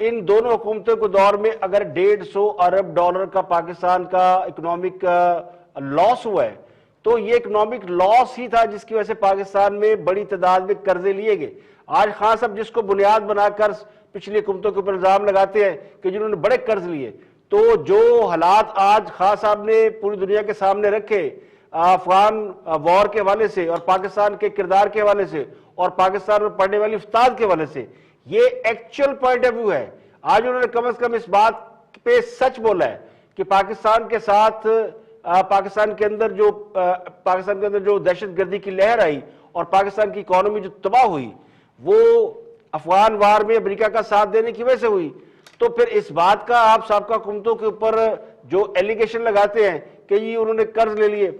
ان دونوں حکومتوں کے دور میں اگر $150 ارب کا پاکستان کا اکنامک لاس ہوا ہے تو یہ اکنامک لاس ہی تھا جس کی وجہ سے پاکستان میں بڑی تعداد میں قرضے لیے گئے. آج خان صاحب جس کو بنیاد بنا کر پچھلی حکومتوں کے اوپر الزام لگاتے ہیں کہ جنہوں نے بڑے قرض لیے، تو جو حالات آج خان صاحب نے پوری دنیا کے سامنے رکھے افغان وار کے حوالے سے اور پاکستان کے کردار کے حوالے سے اور پاکستان میں پڑھنے والی استاد کے حوالے سے، یہ ایکچوئل پوائنٹ آف ویو ہے. آج انہوں نے کم از کم اس بات پہ سچ بولا ہے کہ پاکستان کے ساتھ پاکستان کے اندر جو دہشت گردی کی لہر آئی اور پاکستان کی اکانومی جو تباہ ہوئی وہ افغان وار میں امریکہ کا ساتھ دینے کی وجہ سے ہوئی. تو پھر اس بات کا آپ سابقہ حکومتوں کے اوپر جو ایلیگیشن لگاتے ہیں کہ یہ انہوں نے قرض لے لیے،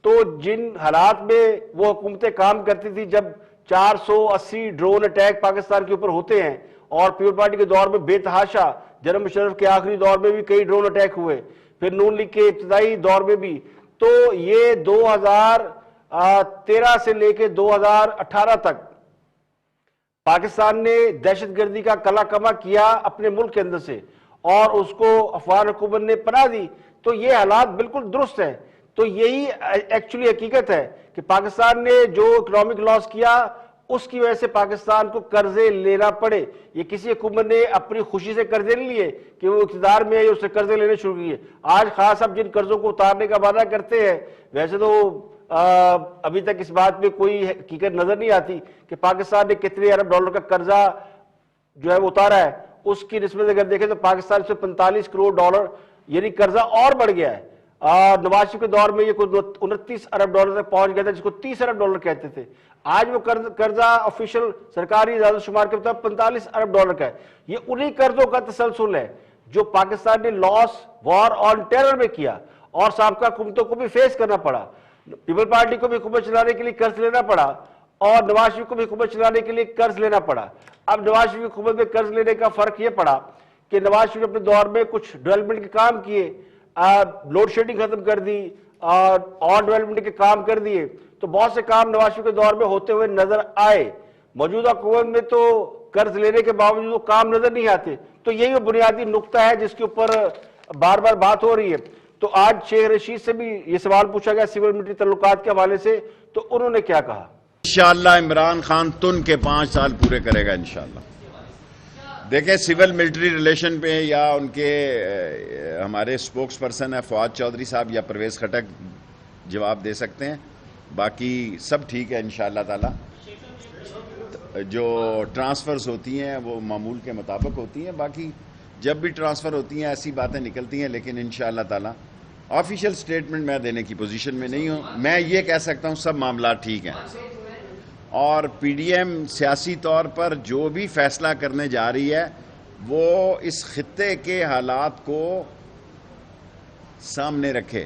تو جن حالات میں وہ حکومتیں کام کرتی تھی، جب 480 ڈرون اٹیک پاکستان کے اوپر ہوتے ہیں اور پیپل پارٹی کے دور میں بے تحاشا، جنرل مشرف کے آخری دور میں بھی کئی ڈرون اٹیک ہوئے، پھر نون لیگ کے ابتدائی دور میں بھی، تو یہ 2013 سے لے کے 2018 تک پاکستان نے دہشت گردی کا کلا کما کیا اپنے ملک کے اندر سے اور اس کو افغان حکومت نے پناہ دی. تو یہ حالات بالکل درست ہیں. تو یہی ایکچولی حقیقت ہے کہ پاکستان نے جو اکنامک لاس کیا اس کی وجہ سے پاکستان کو قرضے لینا پڑے. یہ کسی حکومت نے اپنی خوشی سے قرضے نہیں لیے کہ وہ اقتدار میں آئی اس سے قرضے لینے شروع کیے. آج خاص اب جن قرضوں کو اتارنے کا وعدہ کرتے ہیں، ویسے تو ابھی تک اس بات میں کوئی حقیقت نظر نہیں آتی کہ پاکستان نے کتنے ارب ڈالر کا قرضہ جو ہے وہ اتارا ہے. اس کی نسبت اگر دیکھیں تو پاکستان سے $45 کروڑ یعنی قرضہ اور بڑھ گیا ہے. نواز شریف کے دور میں یہ کوئی 29 ارب ڈالر تک پہنچ گیا تھا، جس کو 30 ارب ڈالر کہتے تھے. آج وہ قرضہ آفیشل سرکاری اعداد شمار کے مطابق $45 ارب کا ہے. یہ انہی قرضوں کا تسلسل ہے جو پاکستان نے لاس وار آن ٹیرر میں کیا اور سابقہ حکومتوں کو بھی فیس کرنا پڑا. پیپل پارٹی کو بھی حکومت چلانے کے لیے قرض لینا پڑا اور نواز شریف کو بھی حکومت چلانے کے لیے قرض لینا پڑا. اب نواز شریف حکومت میں قرض لینے کا فرق یہ پڑا کہ نواز شریف اپنے دور میں کچھ ڈیولپمنٹ کے کام کیے، لوڈ شیڈنگ ختم کر دی اور ڈیولپمنٹ کے کام کر دیے، تو بہت سے کام نواز شریف کے دور میں ہوتے ہوئے نظر آئے. موجودہ حکومت میں تو قرض لینے کے باوجود وہ کام نظر نہیں آتے. تو یہی وہ بنیادی نقطہ ہے جس کے اوپر بار بار بات ہو رہی ہے. تو آج شیخ رشید سے بھی یہ سوال پوچھا گیا سول ملٹری تعلقات کے حوالے سے، تو انہوں نے کیا کہا؟ انشاءاللہ عمران خان تن کے 5 سال پورے کرے گا انشاءاللہ. دیکھیں سول ملٹری ریلیشن پہ یا ان کے ہمارے سپوکس پرسن ہے فواد چودھری صاحب یا پرویز خٹک جواب دے سکتے ہیں. باقی سب ٹھیک ہے انشاءاللہ تعالی. جو ٹرانسفرز ہوتی ہیں وہ معمول کے مطابق ہوتی ہیں. باقی جب بھی ٹرانسفر ہوتی ہیں ایسی باتیں نکلتی ہیں، لیکن انشاءاللہ تعالی آفیشیل سٹیٹمنٹ میں دینے کی پوزیشن میں نہیں ہوں. میں یہ کہہ سکتا ہوں سب معاملات ٹھیک ہیں اور پی ڈی ایم سیاسی طور پر جو بھی فیصلہ کرنے جا رہی ہے وہ اس خطے کے حالات کو سامنے رکھے.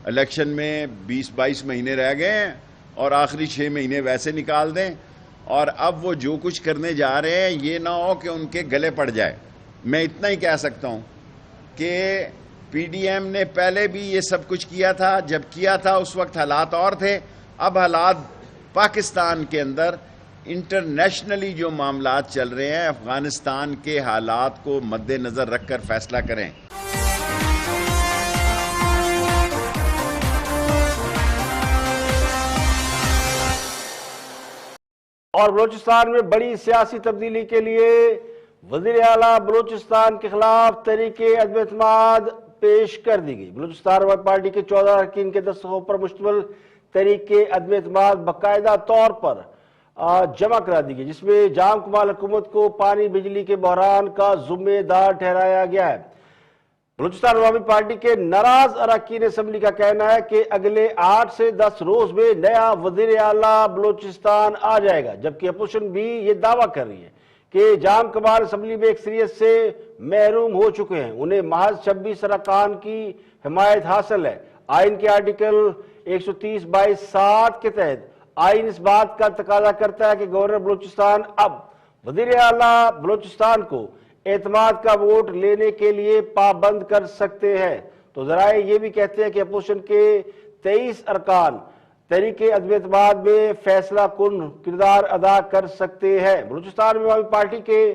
الیکشن میں 20-22 مہینے رہ گئے ہیں اور آخری 6 مہینے ویسے نکال دیں، اور اب وہ جو کچھ کرنے جا رہے ہیں یہ نہ ہو کہ ان کے گلے پڑ جائے. میں اتنا ہی کہہ سکتا ہوں کہ پی ڈی ایم نے پہلے بھی یہ سب کچھ کیا تھا. جب کیا تھا اس وقت حالات اور تھے. اب حالات پاکستان کے اندر انٹرنیشنلی جو معاملات چل رہے ہیں، افغانستان کے حالات کو مد نظر رکھ کر فیصلہ کریں. اور بلوچستان میں بڑی سیاسی تبدیلی کے لیے وزیر اعلیٰ بلوچستان کے خلاف تحریک عدم اعتماد پیش کر دی گئی. بلوچستان عوامی پارٹی کے 14 ارکین کے دستخطوں پر مشتمل تحریک عدم اعتماد باقاعدہ طور پر جمع کرا دی گئی، جس میں جام کمال حکومت کو پانی بجلی کے بحران کا ذمہ دار ٹھہرایا گیا ہے. بلوچستان عوامی پارٹی کے ناراض اراکین اسمبلی کا کہنا ہے کہ اگلے 8 سے 10 روز میں نیا وزیر اعلیٰ بلوچستان آ جائے گا، جبکہ اپوزیشن بھی یہ دعویٰ کر رہی ہے کہ جام کمال اسمبلی میں اکثریت سے محروم ہو چکے ہیں. انہیں محض 26 ارکان کی حمایت حاصل ہے. آئین کے آرٹیکل 130/7 کے تحت آئین اس بات کا تقاضا کرتا ہے کہ گورنر بلوچستان اب وزیر اعلیٰ بلوچستان کو اعتماد کا ووٹ لینے کے لیے پابند کر سکتے ہیں. تو ذرائع یہ بھی کہتے ہیں کہ اپوزیشن کے 23 ارکان تحریک عدم اعتماد میں فیصلہ کن کردار ادا کر سکتے ہیں. بلوچستان میں عوامی پارٹی کے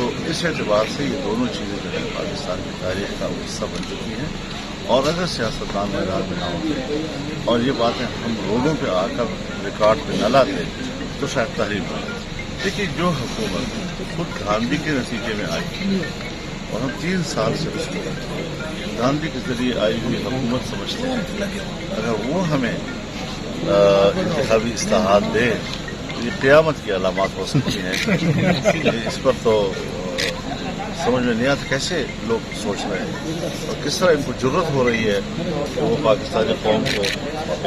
تو اس اعتبار سے یہ دونوں چیزیں جو ہے پاکستان کی تاریخ کا حصہ بن چکی ہیں، اور اگر سیاستدان میدان میں نہ ہوتے اور یہ باتیں ہم روڈوں پہ آ کر ریکارڈ پہ نہ لاتے تو شاید تحریر بن جاتی۔ دیکھیے، جو حکومت خود گاندھی کے نتیجے میں آئی اور ہم 3 سال سے اس کو گاندھی کے ذریعے آئی ہوئی حکومت سمجھتے ہیں، اگر وہ ہمیں انتخابی اصلاحات دے تو یہ قیامت کی علامات ہو سکتی ہیں۔ اس پر تو سمجھ میں نہیں آتا کیسے لوگ سوچ رہے ہیں اور کس طرح ان کو جرت ہو رہی ہے کہ وہ پاکستانی قوم کو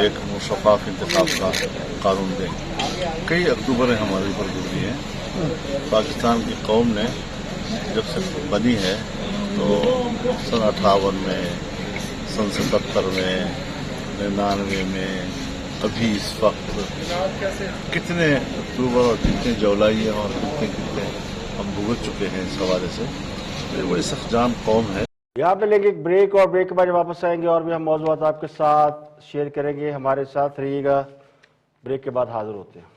ایک شفاف انتخاب کا قانون دیں۔ کئی اکتوبریں ہمارے اوپر گزری ہیں۔ پاکستان کی قوم نے جب سے بنی ہے تو سن 58 میں، سن 77 میں، 99 میں، ابھی اس وقت کتنے اکتوبر اور کتنے جولائیاں اور کتنے ہم بھگت چکے ہیں اس حوالے سے۔ یہ بڑی سخت جان قوم ہے۔ یہاں پہ لیں گے ایک بریک، اور بریک کے بعد واپس آئیں گے اور بھی ہم موضوعات آپ کے ساتھ شیئر کریں گے۔ ہمارے ساتھ رہیے گا، بریک کے بعد حاضر ہوتے ہیں۔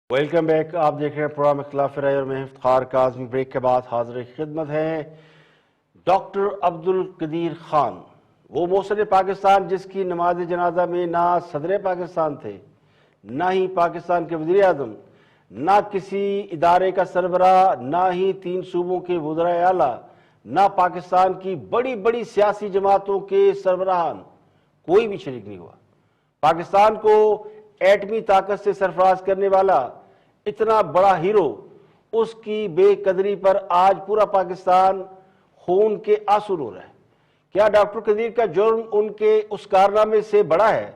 ویلکم بیک، آپ دیکھ رہے ہیں پروگرام اختلاف رائے اور میں افتخار کاظمی۔ بریک کے بعد حاضر خدمت ہیں ڈاکٹر عبدالقدیر خان، وہ محسن پاکستان جس کی نماز جنازہ میں نہ صدر پاکستان تھے، نہ ہی پاکستان کے وزیر اعظم، نہ کسی ادارے کا سربراہ، نہ ہی 3 صوبوں کے وزراء اعلیٰ، نہ پاکستان کی بڑی بڑی سیاسی جماعتوں کے سربراہان، کوئی بھی شریک نہیں ہوا۔ پاکستان کو ایٹمی طاقت سے سرفراز کرنے والا اتنا بڑا ہیرو، اس کی بے قدری پر آج پورا پاکستان خون کے آنسو رو رہا ہے۔ کیا ڈاکٹر قدیر کا جرم ان کے اس کارنامے سے بڑا ہے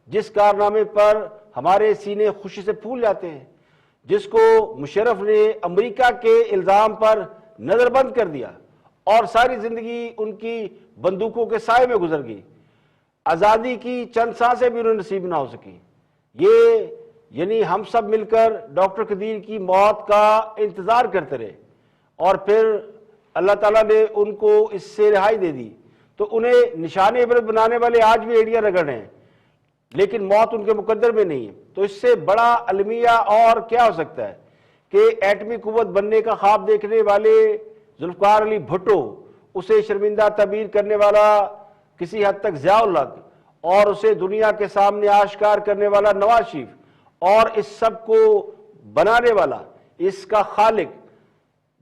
جس کارنامے پر ہمارے سینے خوشی سے پھول جاتے ہیں، جس کو مشرف نے امریکہ کے الزام پر نظر بند کر دیا اور ساری زندگی ان کی بندوقوں کے سائے میں گزر گئی، آزادی کی چند سانسیں بھی انہیں نصیب نہ ہو سکی؟ یہ یعنی ہم سب مل کر ڈاکٹر قدیر کی موت کا انتظار کرتے رہے اور پھر اللہ تعالیٰ نے ان کو اس سے رہائی دے دی، تو انہیں نشان عبرت بنانے والے آج بھی ایڑیاں رگڑ رہے ہیں، لیکن موت ان کے مقدر میں نہیں ہے۔ تو اس سے بڑا المیہ اور کیا ہو سکتا ہے کہ ایٹمی قوت بننے کا خواب دیکھنے والے ذوالفقار علی بھٹو، اسے شرمندہ تعبیر کرنے والا کسی حد تک ضیاء الحق، اور اسے دنیا کے سامنے آشکار کرنے والا نواز شریف، اور اس سب کو بنانے والا، اس کا خالق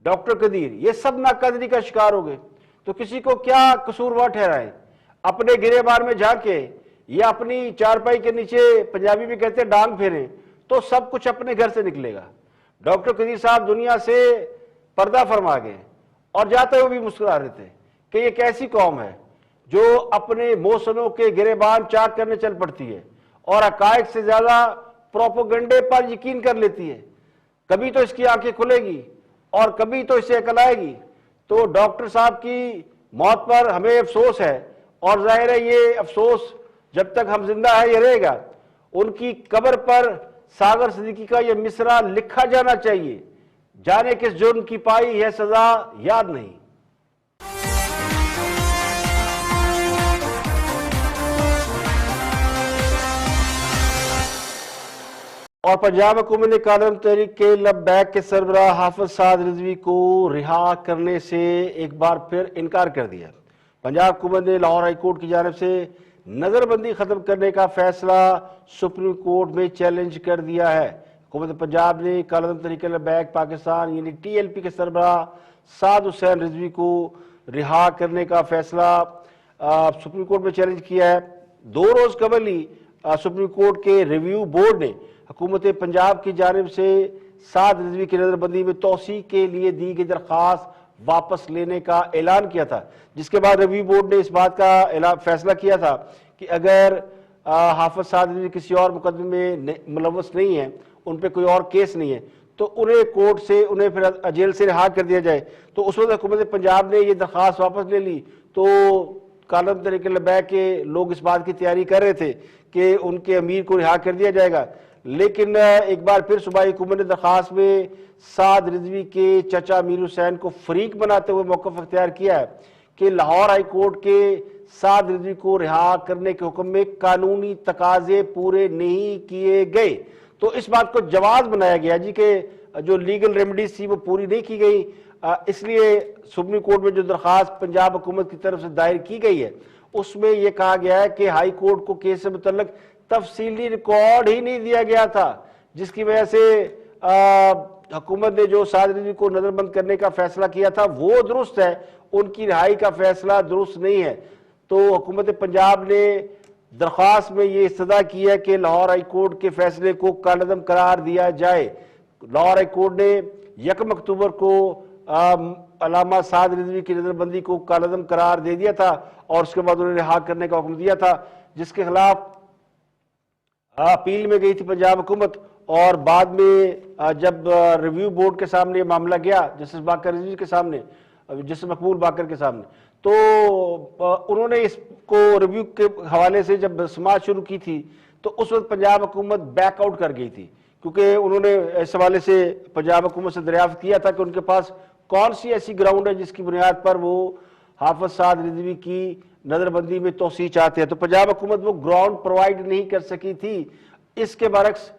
ڈاکٹر قدیر، یہ سب ناقدری کا شکار ہو گئے۔ تو کسی کو کیا قصوروار ٹھہرائیں؟ اپنے گریبان میں جھانکے یا اپنی چارپائی کے نیچے، پنجابی میں کہتے ہیں ڈانگ پھیریں، تو سب کچھ اپنے گھر سے نکلے گا۔ ڈاکٹر قدیر صاحب دنیا سے پردہ فرما گئے اور جاتے ہوئے بھی مسکرا رہے تھے کہ یہ کیسی قوم ہے جو اپنے محسنوں کے گریبان چاک کرنے چل پڑتی ہے اور حقائق سے زیادہ پروپیگنڈے پر یقین کر لیتی ہے۔ کبھی تو اس کی آنکھیں کھلے گی اور کبھی تو اسے عقل آئے گی۔ تو ڈاکٹر صاحب کی موت پر ہمیں افسوس ہے، اور ظاہر ہے یہ افسوس جب تک ہم زندہ ہیں یہ رہے گا۔ ان کی قبر پر ساغر صدیقی کا یہ مصرع لکھا جانا چاہیے، جانے کس جرم کی پائی ہے سزا یاد نہیں۔ اور پنجاب حکومت نے کالعدم تحریک کے لبیک کے سربراہ حافظ سعد رضوی کو رہا کرنے سے ایک بار پھر انکار کر دیا۔ پنجاب حکومت نے لاہور ہائی کورٹ کی جانب سے نظر بندی ختم کرنے کا فیصلہ سپریم کورٹ میں چیلنج کر دیا ہے۔ حکومت پنجاب نے کالعدم تحریک لبیک پاکستان یعنی ٹی ایل پی کے سربراہ سعد حسین رضوی کو رہا کرنے کا فیصلہ سپریم کورٹ میں چیلنج کیا ہے۔ 2 روز قبل ہی سپریم کورٹ کے ریویو بورڈ نے حکومت پنجاب کی جانب سے سعد رضوی کی نظر بندی میں توسیع کے لیے دی گئی درخواست واپس لینے کا اعلان کیا تھا، جس کے بعد ریویو بورڈ نے اس بات کا فیصلہ کیا تھا کہ اگر حافظ سعد رضوی کسی اور مقدمے میں ملوث نہیں ہیں، ان پہ کوئی اور کیس نہیں ہے، تو انہیں کورٹ سے انہیں پھر جیل سے رہا کر دیا جائے۔ تو اس وقت حکومت پنجاب نے یہ درخواست واپس لے لی، تو کالعدم تحریک لبیک کے لوگ اس بات کی تیاری کر رہے تھے کہ ان کے امیر کو رہا کر دیا جائے گا، لیکن ایک بار پھر صوبائی حکومت نے درخواست میں سعد رضوی کے چچا امیر حسین کو فریق بناتے ہوئے موقف اختیار کیا ہے کہ لاہور ہائی کورٹ کے سعد رضوی کو رہا کرنے کے حکم میں قانونی تقاضے پورے نہیں کیے گئے. تو اس بات کو جواز بنایا گیا جی کہ جو لیگل ریمیڈیز تھی وہ پوری نہیں کی گئی. اس لیے سپریم کورٹ میں جو درخواست پنجاب حکومت کی طرف سے دائر کی گئی ہے اس میں یہ کہا گیا ہے کہ ہائی کورٹ کو کیس سے متعلق تفصیلی ریکارڈ ہی نہیں دیا گیا تھا، جس کی وجہ سے حکومت نے جو سعد رضوی کو نظر بند کرنے کا فیصلہ کیا تھا وہ درست ہے، ان کی رہائی کا فیصلہ درست نہیں ہے. تو حکومت پنجاب نے درخواست میں یہ استدعا کی ہے کہ لاہور ہائی کورٹ کے فیصلے کو کالعدم قرار دیا جائے. لاہور ہائی کورٹ نے 1 اکتوبر کو علامہ سعد رضوی کی نظر بندی کو کالعدم قرار دے دیا تھا اور اس کے بعد انہوں نے رہا کرنے کا حکم دیا تھا، جس کے خلاف اپیل میں گئی تھی پنجاب حکومت. اور بعد میں جب ریویو بورڈ کے سامنے یہ معاملہ گیا جسٹس باقر رضوی کے سامنے، جسٹس مقبول باقر کے سامنے، تو انہوں نے اس کو ریویو کے حوالے سے جب سماعت شروع کی تھی تو اس وقت پنجاب حکومت بیک آؤٹ کر گئی تھی، کیونکہ انہوں نے اس حوالے سے پنجاب حکومت سے دریافت کیا تھا کہ ان کے پاس کون سی ایسی گراؤنڈ ہے جس کی بنیاد پر وہ حافظ سعد رضوی کی نظر بندی میں توسیع چاہتے ہیں. تو پنجاب حکومت وہ گراؤنڈ پرووائڈ نہیں کر سکی تھی. اس کے برعکس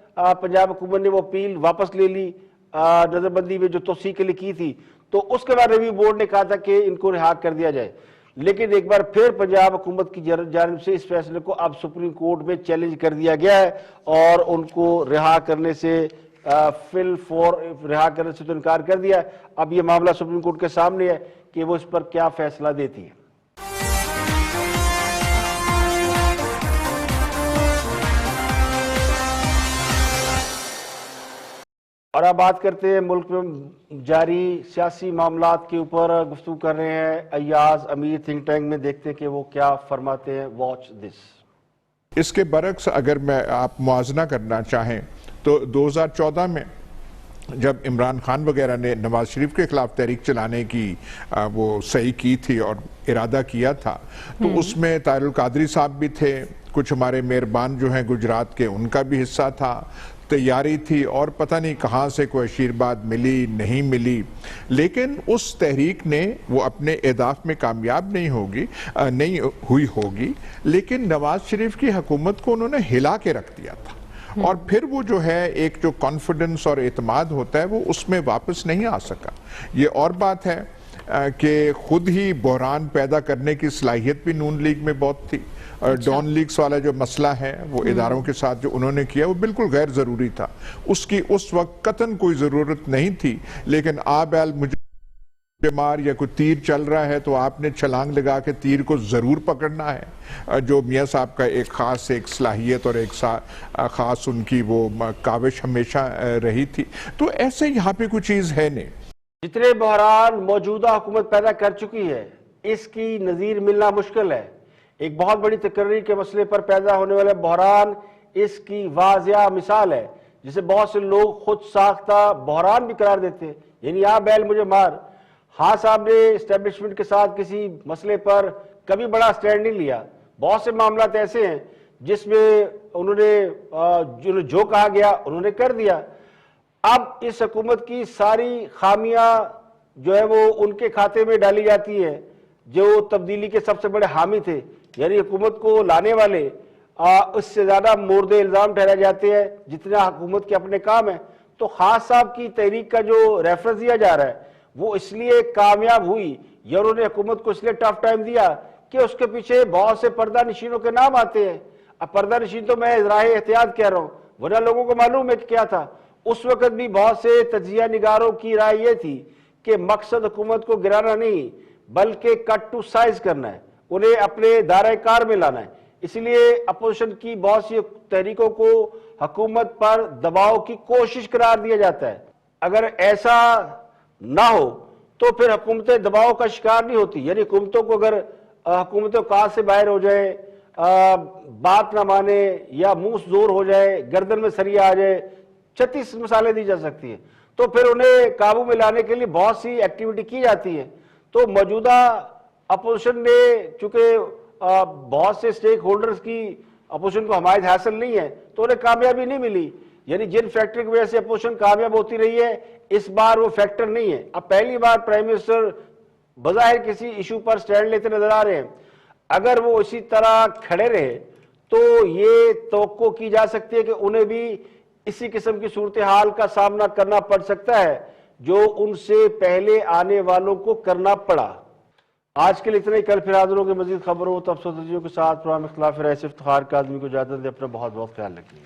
پنجاب حکومت نے وہ اپیل واپس لے لی نظر بندی میں جو توسیع کے لیے کی تھی. تو اس کے بعد ریویو بورڈ نے کہا تھا کہ ان کو رہا کر دیا جائے، لیکن ایک بار پھر پنجاب حکومت کی جانب سے اس فیصلے کو اب سپریم کورٹ میں چیلنج کر دیا گیا ہے اور ان کو رہا کرنے سے رہا کرنے سے تو انکار کر دیا ہے. اب یہ معاملہ سپریم کورٹ کے سامنے ہے کہ وہ اس پر کیا فیصلہ دیتی ہے. اور اب بات کرتے ہیں ملک میں جاری سیاسی معاملات کے اوپر. گفتگو کر رہے ہیں ایاز امیر تھنک ٹینک میں، دیکھتے ہیں کہ وہ کیا فرماتے ہیں. Watch this. اس کے برعکس اگر آپ موازنہ کرنا چاہیں تو 2014 میں جب عمران خان وغیرہ نے نواز شریف کے خلاف تحریک چلانے کی وہ صحیح کی تھی اور ارادہ کیا تھا، تو اس میں طاہر القادری صاحب بھی تھے، کچھ ہمارے مہربان جو ہیں گجرات کے ان کا بھی حصہ تھا، تیاری تھی اور پتہ نہیں کہاں سے کوئی آشیرواد ملی نہیں ملی. لیکن اس تحریک نے وہ اپنے اہداف میں کامیاب نہیں ہوئی ہوگی، لیکن نواز شریف کی حکومت کو انہوں نے ہلا کے رکھ دیا تھا. اور پھر وہ جو ہے ایک جو کانفیڈنس اور اعتماد ہوتا ہے وہ اس میں واپس نہیں آ سکا. یہ اور بات ہے کہ خود ہی بحران پیدا کرنے کی صلاحیت بھی نون لیگ میں بہت تھی. ڈان لیگز والا جو مسئلہ ہے وہ اداروں کے ساتھ جو انہوں نے کیا وہ بالکل غیر ضروری تھا، اس کی اس وقت قطعاً کوئی ضرورت نہیں تھی. لیکن مجھے بیمار یا کوئی تیر چل رہا ہے تو آپ نے چھلانگ لگا کے تیر کو ضرور پکڑنا ہے، جو میاں صاحب کا ایک خاص ایک صلاحیت اور ایک خاص ان کی وہ کاوش ہمیشہ رہی تھی. تو ایسے یہاں پہ کوئی چیز ہے نہیں. جتنے بحران موجودہ حکومت پیدا کر چکی ہے اس کی نظیر ملنا مشکل ہے. ایک بہت بڑی تقرری کے مسئلے پر پیدا ہونے والے بحران اس کی واضح مثال ہے، جسے بہت سے لوگ خود ساختہ بحران بھی قرار دیتے ہیں. یعنی بیل مجھے مار. ہاں صاحب نے اسٹیبلشمنٹ کے ساتھ کسی مسئلے پر کبھی بڑا سٹینڈ نہیں لیا. بہت سے معاملات ایسے ہیں جس میں انہوں نے جو کہا گیا انہوں نے کر دیا. اب اس حکومت کی ساری خامیاں جو ہے وہ ان کے کھاتے میں ڈالی جاتی ہیں جو تبدیلی کے سب سے بڑے حامی تھے. یعنی حکومت کو لانے والے اس سے زیادہ مورد الزام ٹھہرائے جاتے ہیں جتنا حکومت کے اپنے کام ہیں. تو خان صاحب کی تحریک کا جو ریفرنس دیا جا رہا ہے وہ اس لیے کامیاب ہوئی یا انہوں نے حکومت کو اس لیے ٹف ٹائم دیا کہ اس کے پیچھے بہت سے پردہ نشینوں کے نام آتے ہیں. اب پردہ نشین تو میں راہ احتیاط کہہ رہا ہوں، ورنہ لوگوں کو معلوم ہے کہ کیا تھا. اس وقت بھی بہت سے تجزیہ نگاروں کی رائے یہ تھی کہ مقصد حکومت کو گرانا نہیں بلکہ کٹ ٹو سائز کرنا ہے، انہیں اپنے دائرہ کار میں لانا ہے. اس لیے اپوزیشن کی بہت سی تحریکوں کو حکومت پر دباؤ کی کوشش قرار دیا جاتا ہے. اگر ایسا نہ ہو تو پھر حکومتیں دباؤ کا شکار نہیں ہوتی. یعنی حکومتوں کو اگر حکومتیں اوقات سے باہر ہو جائے، بات نہ مانے یا منہ زور ہو جائے، گردن میں سریا آ جائے، 36 مثالیں دی جا سکتی ہیں، تو پھر انہیں قابو میں لانے کے لیے بہت سی ایکٹیویٹی کی جاتی ہے. تو موجودہ اپوزیشن نے چونکہ بہت سے سٹیک ہولڈرز کی اپوزیشن کو حمایت حاصل نہیں ہے تو انہیں کامیابی نہیں ملی. یعنی جن فیکٹر کی وجہ سے اپوزیشن کامیاب ہوتی رہی ہے اس بار وہ فیکٹر نہیں ہے. اب پہلی بار پرائم منسٹر بظاہر کسی ایشو پر سٹینڈ لیتے نظر آ رہے ہیں. اگر وہ اسی طرح کھڑے رہے تو یہ توقع کی جا سکتی ہے کہ انہیں بھی اسی قسم کی صورتحال کا سامنا کرنا پڑ سکتا ہے جو ان سے پہلے آنے والوں کو کرنا پڑا. آج کے لیے اتنا ہی. کل پھر حاضر ہوں گے مزید خبروں تبصروں کے ساتھ. پروگرام اختلاف رائے سے افتخار کاظمی کو اجازت دیں. اپنا بہت بہت خیال رکھیے.